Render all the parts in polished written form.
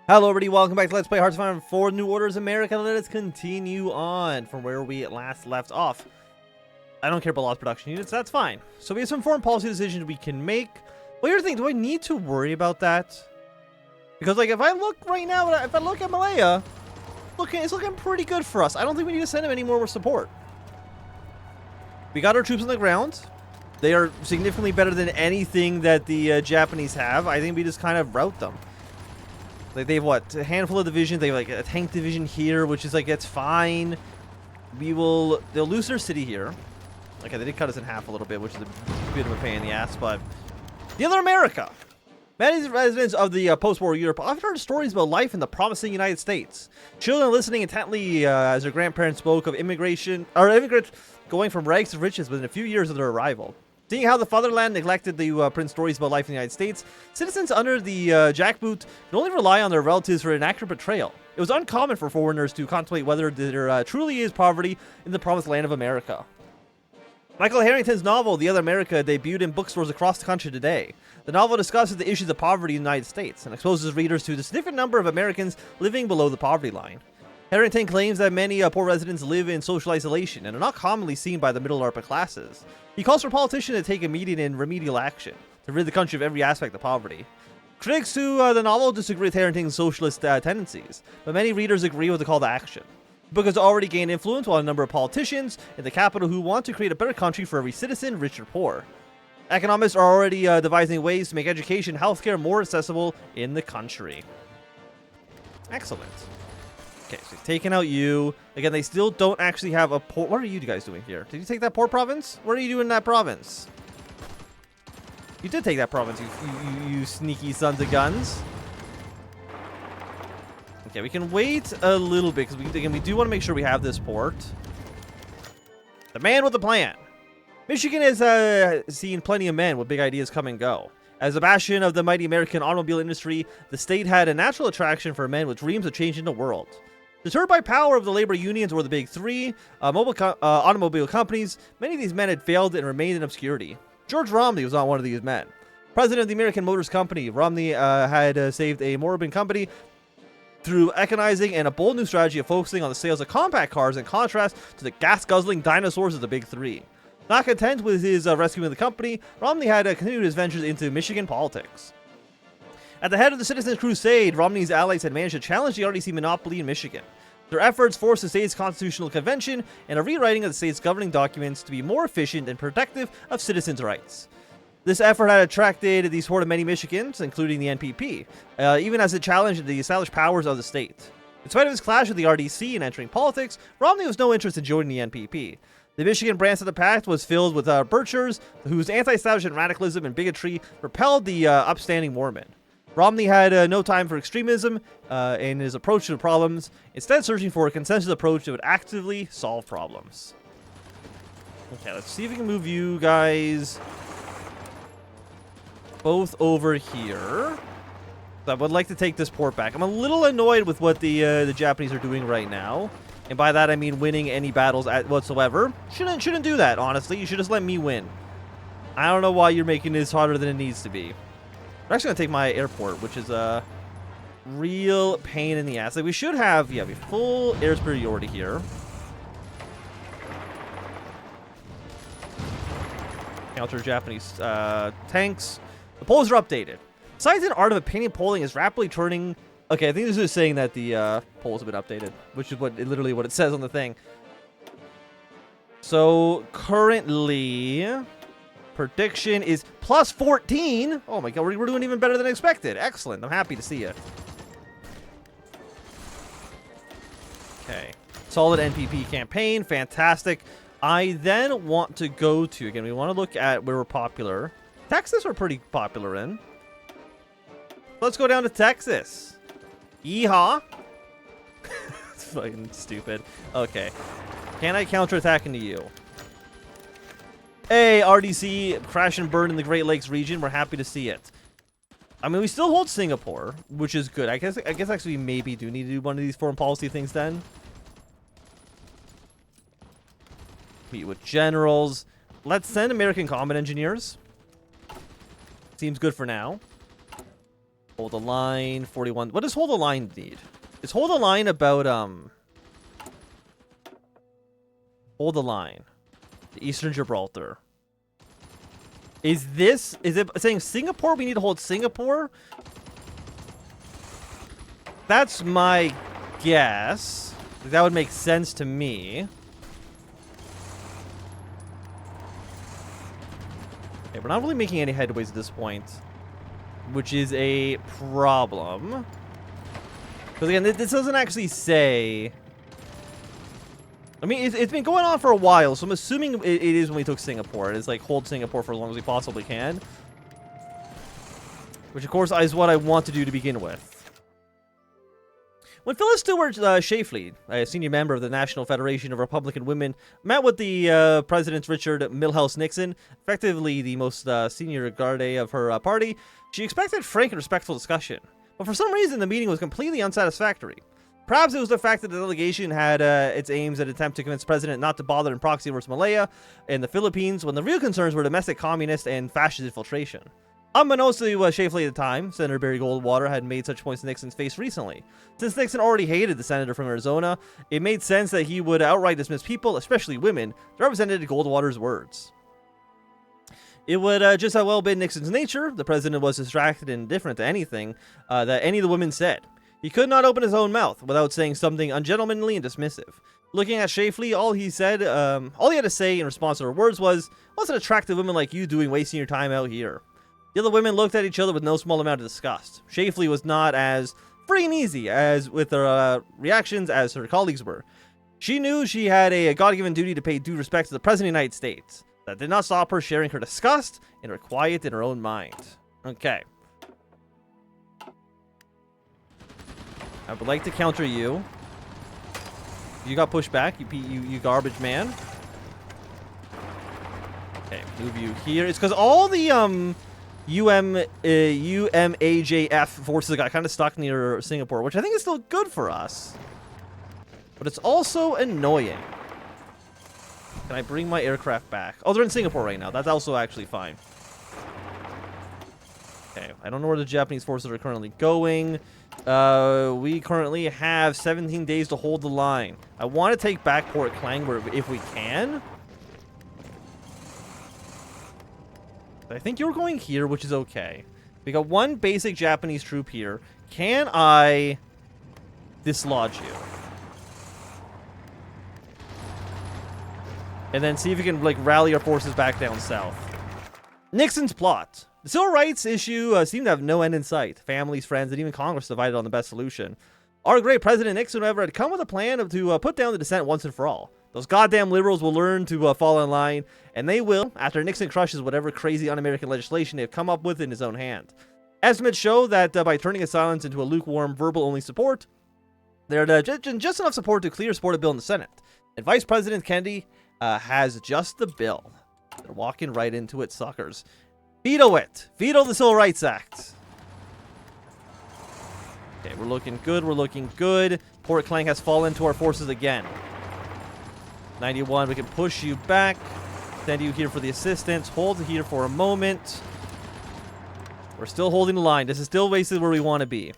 Hello everybody, welcome back to Let's Play Hearts of Iron 4 New Orders America. Let us continue on from where we last left off. I don't care about lost production units, that's fine. So we have some foreign policy decisions we can make. Well, here's the thing, do I need to worry about that? Because like if I look right now, if I look at Malaya, it's looking pretty good for us. I don't think we need to send him any more support. We got our troops on the ground. They are significantly better than anything that the Japanese have. I think we just kind of route them. Like they have what, a handful of divisions. They have like a tank division here, which is like, it's fine. They'll lose their city here. Okay, they did cut us in half a little bit, which is a bit of a pain in the ass, but the other America. Many residents of the post-war Europe often heard stories about life in the promising United States. Children listening intently as their grandparents spoke of immigrants going from rags to riches within a few years of their arrival. Seeing how the fatherland neglected to print stories about life in the United States, citizens under the jackboot could only rely on their relatives for an accurate portrayal. It was uncommon for foreigners to contemplate whether there truly is poverty in the promised land of America. Michael Harrington's novel, The Other America, debuted in bookstores across the country today. The novel discusses the issues of poverty in the United States and exposes readers to the significant number of Americans living below the poverty line. Harrington claims that many poor residents live in social isolation and are not commonly seen by the middle or upper classes. He calls for politicians to take immediate and remedial action to rid the country of every aspect of poverty. Critics to the novel disagree with Harrington's socialist tendencies, but many readers agree with the call to action. The book has already gained influence on a number of politicians in the capital who want to create a better country for every citizen, rich or poor. Economists are already devising ways to make education and healthcare more accessible in the country. Excellent. Okay, so taking out you. Again, they still don't actually have a port. What are you guys doing here? Did you take that port province? What are you doing in that province? You did take that province, you sneaky sons of guns. Okay, we can wait a little bit, because we do want to make sure we have this port. The man with the plan. Michigan has seen plenty of men with big ideas come and go. As a bastion of the mighty American automobile industry, the state had a natural attraction for men with dreams of changing the world. Deterred by power of the labor unions or the big three automobile companies, many of these men had failed and remained in obscurity. George Romney was not one of these men. President of the American Motors Company, Romney had saved a moribund company through economizing and a bold new strategy of focusing on the sales of compact cars in contrast to the gas-guzzling dinosaurs of the big three. Not content with his rescuing the company, Romney had continued his ventures into Michigan politics. At the head of the Citizens' Crusade, Romney's allies had managed to challenge the RDC monopoly in Michigan. Their efforts forced the state's constitutional convention and a rewriting of the state's governing documents to be more efficient and protective of citizens' rights. This effort had attracted the support of many Michigans, including the NPP, even as it challenged the established powers of the state. In spite of his clash with the RDC and entering politics, Romney was no interest in joining the NPP. The Michigan branch of the pact was filled with Birchers, whose anti-establishment radicalism and bigotry repelled the upstanding Mormon. Romney had no time for extremism in his approach to the problems, instead searching for a consensus approach that would actively solve problems. Okay, let's see if we can move you guys both over here. I would like to take this port back. I'm a little annoyed with what the Japanese are doing right now. And by that, I mean winning any battles whatsoever. Shouldn't do that, honestly. You should just let me win. I don't know why you're making this harder than it needs to be. I'm actually going to take my airport, which is a real pain in the ass. Like, we should have, yeah, full air superiority here. Counter Japanese tanks. The polls are updated. Science and art of opinion polling is rapidly turning... Okay, I think this is saying that the polls have been updated, which is literally what it says on the thing. So, currently... prediction is plus 14. Oh my god, we're doing even better than expected. Excellent. I'm happy to see it. Okay. Solid NPP campaign. Fantastic. I then want to go to, again, we want to look at where we're popular. Texas we're pretty popular in. Let's go down to Texas. Yeehaw. It's fucking stupid. Okay. Can I counterattack into you? Hey, RDC, crash and burn in the Great Lakes region. We're happy to see it. I mean, we still hold Singapore, which is good. I guess actually we maybe do need to do one of these foreign policy things then. Meet with generals. Let's send American combat engineers. Seems good for now. Hold the line, 41. What does hold the line need? Is hold the line about, hold the line. The Eastern Gibraltar. Is it saying Singapore? We need to hold Singapore? That's my guess. That would make sense to me. Okay, we're not really making any headways at this point, which is a problem. Because again, this doesn't actually say... I mean, it's been going on for a while, so I'm assuming it is when we took Singapore. It's like, hold Singapore for as long as we possibly can. Which, of course, is what I want to do to begin with. When Phyllis Stewart Shafley, a senior member of the National Federation of Republican Women, met with the President Richard Milhouse Nixon, effectively the most senior guarde of her party, she expected frank and respectful discussion. But for some reason, the meeting was completely unsatisfactory. Perhaps it was the fact that the delegation had its aims at attempt to convince the president not to bother in proxy over Malaya and the Philippines, when the real concerns were domestic communist and fascist infiltration. Unbeknownst to Shafley at the time, Senator Barry Goldwater had made such points to Nixon's face recently. Since Nixon already hated the senator from Arizona, it made sense that he would outright dismiss people, especially women, that represented Goldwater's words. It would just have well been Nixon's nature. The president was distracted and indifferent to anything that any of the women said. He could not open his own mouth without saying something ungentlemanly and dismissive. Looking at Shafley, all he had to say in response to her words was, "What's an attractive woman like you doing wasting your time out here?" The other women looked at each other with no small amount of disgust. Shafley was not as free and easy as with her reactions as her colleagues were. She knew she had a God-given duty to pay due respect to the President of the United States. That did not stop her sharing her disgust and her quiet in her own mind. Okay. I would like to counter you. You got pushed back, you garbage man. Okay, move you here. It's because all the UMAJF forces got kind of stuck near Singapore, which I think is still good for us. But it's also annoying. Can I bring my aircraft back? Oh, they're in Singapore right now. That's also actually fine. Okay, I don't know where the Japanese forces are currently going. We currently have 17 days to hold the line. I want to take back Port Klang if we can. I think you're going here, which is okay. We got one basic Japanese troop here. Can I dislodge you? And then see if we can, like, rally our forces back down south. Nixon's plot. The civil rights issue seemed to have no end in sight. Families, friends, and even Congress divided on the best solution. Our great President Nixon, however, had come with a plan to put down the dissent once and for all. Those goddamn liberals will learn to fall in line, and they will, after Nixon crushes whatever crazy un-American legislation they've come up with in his own hand. Estimates show that by turning his silence into a lukewarm, verbal-only support, there had just enough support to clear support a bill in the Senate. And Vice President Kennedy has just the bill. They're walking right into it, suckers. Veto it! Veto the Civil Rights Act! Okay, we're looking good, we're looking good. Port Klang has fallen to our forces again. 91, we can push you back. Send you here for the assistance. Hold here for a moment. We're still holding the line. This is still basically where we want to be.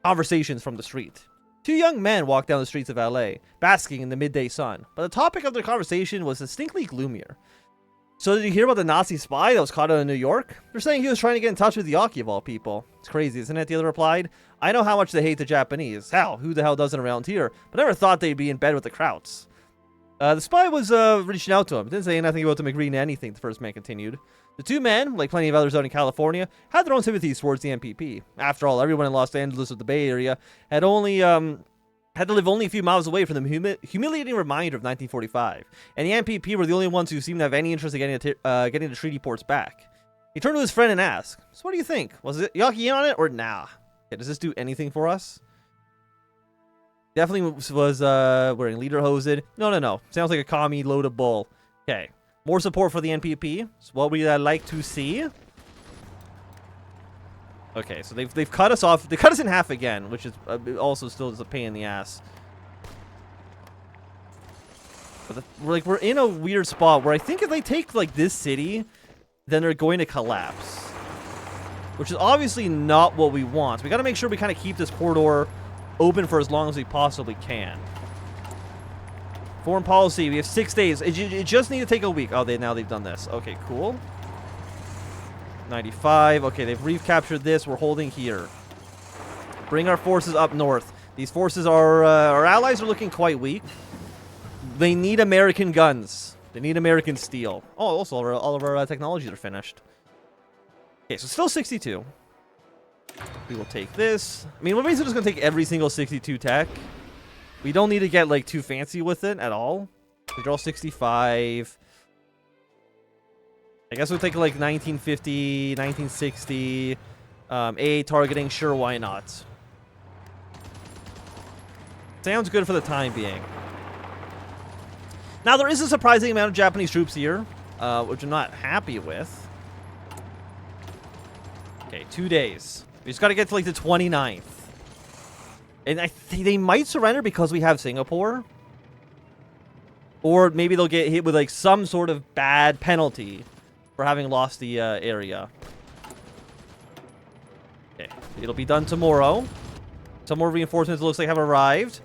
Conversations from the street. Two young men walked down the streets of LA, basking in the midday sun. But the topic of their conversation was distinctly gloomier. So did you hear about the Nazi spy that was caught out in New York? They're saying he was trying to get in touch with Yaki of all people. It's crazy, isn't it? The other replied. I know how much they hate the Japanese. Hell, who the hell doesn't around here? But never thought they'd be in bed with the Krauts. The spy was reaching out to him. Didn't say nothing about them agreeing to anything, the first man continued. The two men, like plenty of others out in California, had their own sympathies towards the MPP. After all, everyone in Los Angeles or the Bay Area had to live only a few miles away from the humiliating reminder of 1945. And the MPP were the only ones who seemed to have any interest in getting the treaty ports back. He turned to his friend and asked, so what do you think? Was it Yaki on it or nah? Okay, does this do anything for us? Definitely was wearing lederhosen. No. Sounds like a commie load of bull. Okay. More support for the NPP. It's what we'd like to see. Okay, so they've cut us off. They cut us in half again, which is also still is a pain in the ass. But we're in a weird spot where I think if they take like this city, then they're going to collapse. which is obviously not what we want. We got to make sure we kind of keep this corridor open for as long as we possibly can. Foreign policy, we have 6 days. It just need to take a week. Oh, now they've done this. Okay, cool. 95. Okay, they've recaptured this. We're holding here. Bring our forces up north. These forces are, our allies are looking quite weak. They need American guns. They need American steel. Oh, also, all of our technologies are finished. Okay, so still 62. We will take this. I mean, we're basically just going to take every single 62 tech. We don't need to get, like, too fancy with it at all. We draw 65. I guess we'll take, like, 1950, 1960. A targeting, sure, why not? Sounds good for the time being. Now, there is a surprising amount of Japanese troops here, which I'm not happy with. Okay, 2 days. We just got to get to, like, the 29th. And I think they might surrender because we have Singapore. Or maybe they'll get hit with, like, some sort of bad penalty for having lost the area. Okay, it'll be done tomorrow. Some more reinforcements, it looks like, have arrived.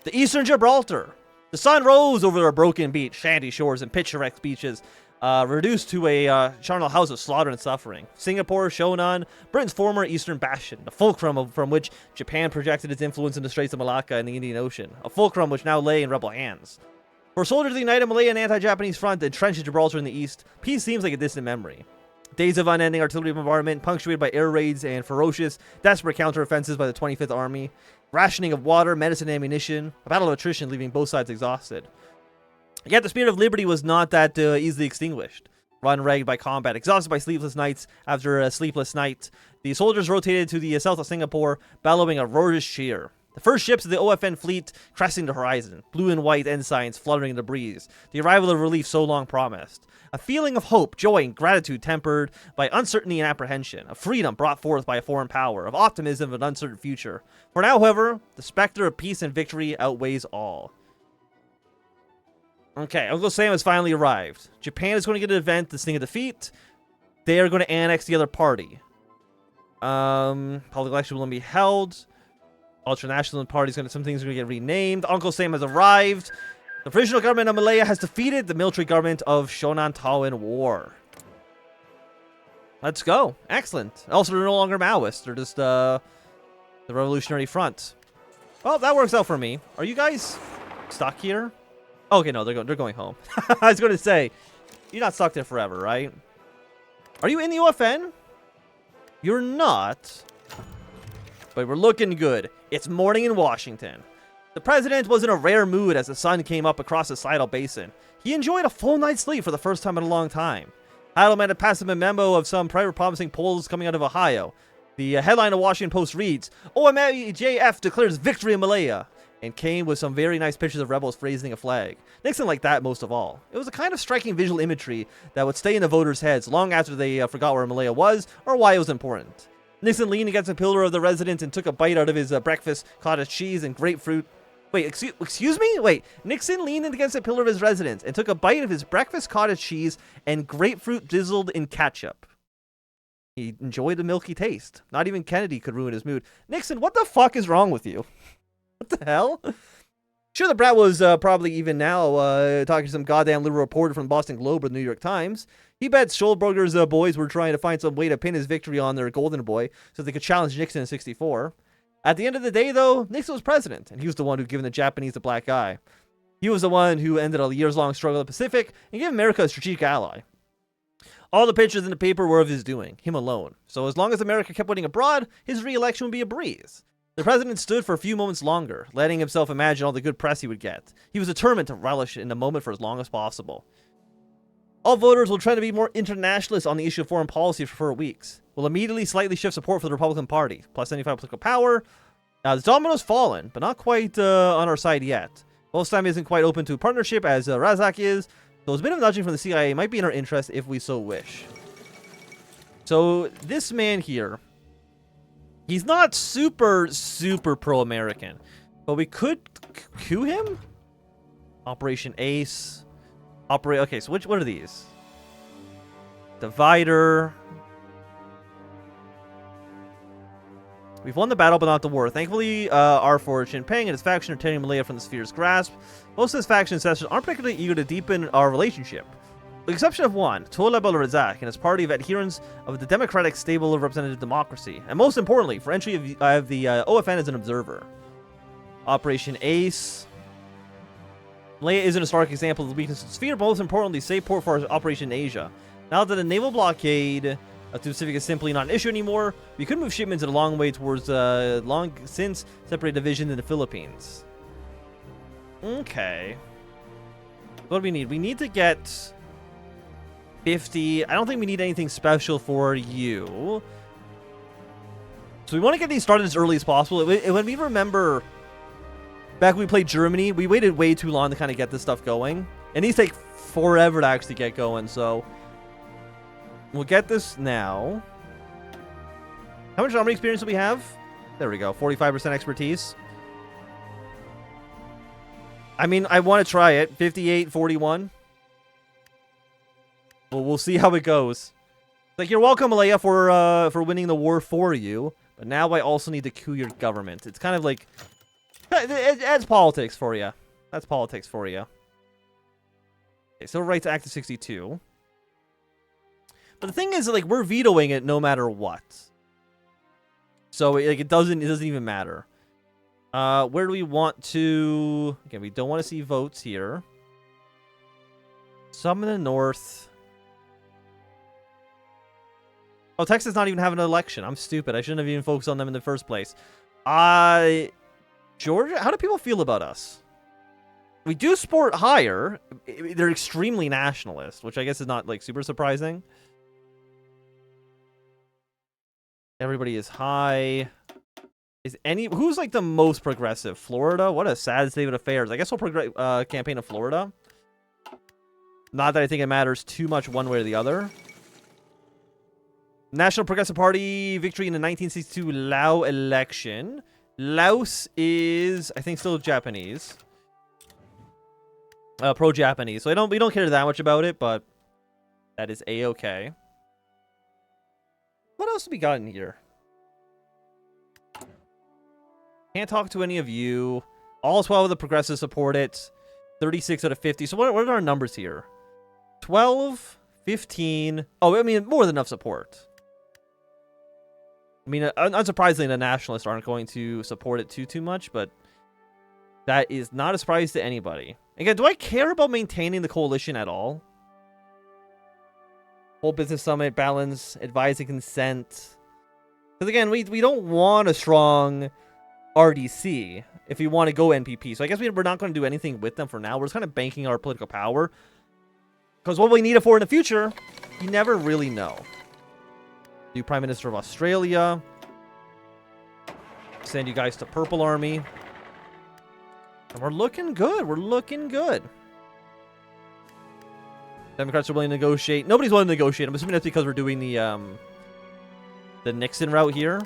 The Eastern Gibraltar. The sun rose over a broken beach, shanty shores, and picturesque beaches, reduced to a charnel house of slaughter and suffering. Singapore, Shonan, Britain's former eastern bastion, the fulcrum from which Japan projected its influence in the Straits of Malacca and the Indian Ocean, a fulcrum which now lay in rebel hands. For soldiers of the United Malayan Anti-Japanese Front entrenched in Gibraltar in the east, peace seems like a distant memory. Days of unending artillery bombardment, punctuated by air raids and ferocious, desperate counteroffensives by the 25th Army, rationing of water, medicine, and ammunition, a battle of attrition leaving both sides exhausted. Yet the spirit of liberty was not that easily extinguished. Run ragged by combat, exhausted by sleepless nights after a sleepless night, the soldiers rotated to the south of Singapore, bellowing a roarish cheer. The first ships of the OFN fleet cresting the horizon, blue and white ensigns fluttering in the breeze, the arrival of relief so long promised. A feeling of hope, joy, and gratitude tempered by uncertainty and apprehension, of freedom brought forth by a foreign power, of optimism of an uncertain future. For now, however, the specter of peace and victory outweighs all. Okay, Uncle Sam has finally arrived. Japan is going to get an event, this thing of defeat. They are going to annex the other party. Public election will be held. Ultranational party is going to, some things are going to get renamed. Uncle Sam has arrived. The provisional government of Malaya has defeated the military government of Shonan-Tawan War. Let's go. Excellent. Also, they're no longer Maoists. They're just the Revolutionary Front. Well, that works out for me. Are you guys stuck here? Okay, no, they're going home. I was going to say, you're not stuck there forever, right? Are you in the OFN? You're not. But we're looking good. It's morning in Washington. The president was in a rare mood as the sun came up across the Sidle Basin. He enjoyed a full night's sleep for the first time in a long time. Heidelman had passed him a memo of some promising polls coming out of Ohio. The headline of Washington Post reads, OMJF declares victory in Malaya, and came with some very nice pictures of rebels raising a flag. Nixon liked that most of all. It was a kind of striking visual imagery that would stay in the voters' heads long after they forgot where Malaya was or why it was important. Nixon leaned against a pillar of the residence and took a bite out of his breakfast, cottage cheese, and grapefruit. Wait, excuse me? Wait, Nixon leaned against a pillar of his residence and took a bite of his breakfast cottage cheese and grapefruit drizzled in ketchup. He enjoyed the milky taste. Not even Kennedy could ruin his mood. Nixon, what the fuck is wrong with you? What the hell? Sure, the brat was probably even now talking to some goddamn little reporter from the Boston Globe or the New York Times. He bet Schulberger's boys were trying to find some way to pin his victory on their golden boy so they could challenge Nixon in '64. At the end of the day, though, Nixon was president, and he was the one who given the Japanese the black eye. He was the one who ended a years-long struggle in the Pacific and gave America a strategic ally. All the pictures in the paper were of his doing, him alone. So as long as America kept winning abroad, his re-election would be a breeze. The president stood for a few moments longer, letting himself imagine all the good press he would get. He was determined to relish in the moment for as long as possible. All voters will try to be more internationalist on the issue of foreign policy for 4 weeks. Will immediately slightly shift support for the Republican Party, plus 75 political power. Now, the domino's fallen, but not quite on our side yet. Wolfstein isn't quite open to partnership as Razak is, so a bit of nudging from the CIA might be in our interest if we so wish. So, this man here, he's not super pro-American, but we could coup him? Operation Ace. Okay, so what are these? Divider. We've won the battle, but not the war. Thankfully, our fortune, Peng and his faction are tearing Malaya from the sphere's grasp. Most of his faction ancestors aren't particularly eager to deepen our relationship. With the exception of one, Tola Razak and his party of adherents of the democratic stable of representative democracy. And most importantly, for entry of the OFN as an observer. Operation Ace. Malaya is an historic example of the weakness of the sphere, but most importantly, safe port for our Operation Asia. Now that the naval blockade to the Pacific is simply not an issue anymore, we could move shipments a long way towards long since separated division in the Philippines. Okay. What do we need? We need to get 50. I don't think we need anything special for you. So we want to get these started as early as possible. When we remember back when we played Germany, we waited way too long to kind of get this stuff going. And these take forever to actually get going, so we'll get this now. How much army experience do we have? There we go, 45% expertise. I mean, I want to try it. 58, 41. Well, we'll see how it goes. Like, you're welcome, Malaya, for winning the war for you. But now I also need to coup your government. It's kind of like... That's politics for you. That's politics for you. Okay, civil rights act of 62. But the thing is, like, we're vetoing it no matter what. So, like, it doesn't even matter. Where do we want to... Again, we don't want to see votes here. Some in the north. Oh, Texas not even having an election. I'm stupid. I shouldn't have even focused on them in the first place. Georgia? How do people feel about us? We do sport higher. They're extremely nationalist, which I guess is not, like, super surprising. Everybody is high. Who's, like, the most progressive? Florida? What a sad state of affairs. I guess we'll campaign in Florida. Not that I think it matters too much one way or the other. National Progressive Party victory in the 1962 Lao election. Laos is, I think, still Japanese. Pro-Japanese. So we don't care that much about it, but that is A-okay. What else have we got in here? Can't talk to any of you. All 12 of the progressives support it. 36 out of 50. So what are our numbers here? 12, 15. Oh, I mean, more than enough support. I mean, unsurprisingly, the nationalists aren't going to support it too much, but that is not a surprise to anybody. Again, do I care about maintaining the coalition at all? Whole business summit, balance, advise and consent. Because again, we don't want a strong RDC if we want to go NPP. So I guess we're not going to do anything with them for now. We're just kind of banking our political power. Because what we need it for in the future, you never really know. New Prime Minister of Australia. Send you guys to Purple Army. And we're looking good. We're looking good. Democrats are willing to negotiate. Nobody's willing to negotiate. I'm assuming that's because we're doing the Nixon route here.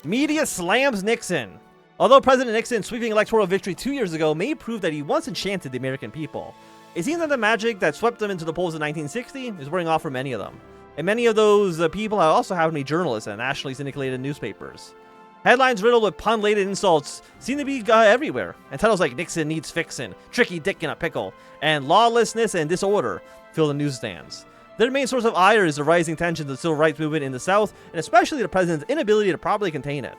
Media slams Nixon. Although President Nixon's sweeping electoral victory 2 years ago may prove that he once enchanted the American people, it seems that the magic that swept them into the polls in 1960 is wearing off for many of them. And many of those people also happen to be journalists and nationally syndicated newspapers. Headlines riddled with pun-laden insults seem to be everywhere, and titles like Nixon needs fixin', Tricky Dick in a pickle, and lawlessness and disorder fill the newsstands. Their main source of ire is the rising tensions of the civil rights movement in the South, and especially the president's inability to properly contain it.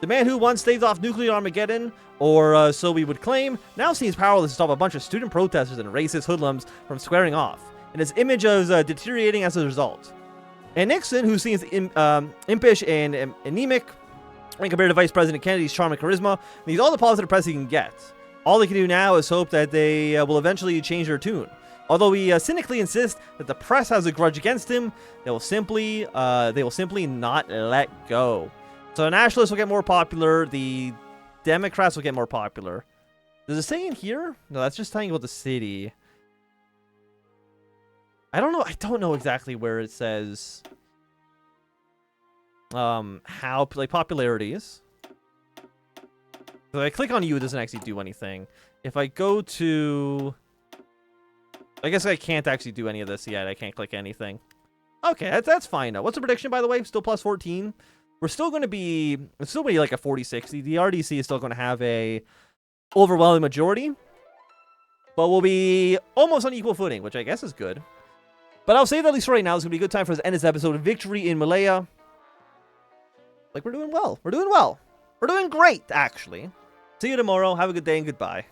The man who once staved off nuclear Armageddon, or so we would claim, now seems powerless to stop a bunch of student protesters and racist hoodlums from squaring off, and his image is deteriorating as a result. And Nixon, who seems impish and anemic, and compared to Vice President Kennedy's charm and charisma, needs all the positive press he can get. All they can do now is hope that they will eventually change their tune. Although we cynically insist that the press has a grudge against him, they will simply not let go. So the nationalists will get more popular, the Democrats will get more popular. Does it say in here? No, that's just talking about the city. I don't know exactly where it says how, like, popularities. So if I click on you, it doesn't actually do anything. If I go to, I guess I can't actually do any of this yet. I can't click anything. Okay, that's fine. What's the prediction, by the way? Still plus 14. We're still going to be, it's still going to be like a 40-60. The RDC is still going to have a overwhelming majority, but we'll be almost on equal footing, which I guess is good. But I'll say that at least right now is going to be a good time for us to end this episode of Victory in Malaya. Like, we're doing well. We're doing well. We're doing great, actually. See you tomorrow. Have a good day and goodbye.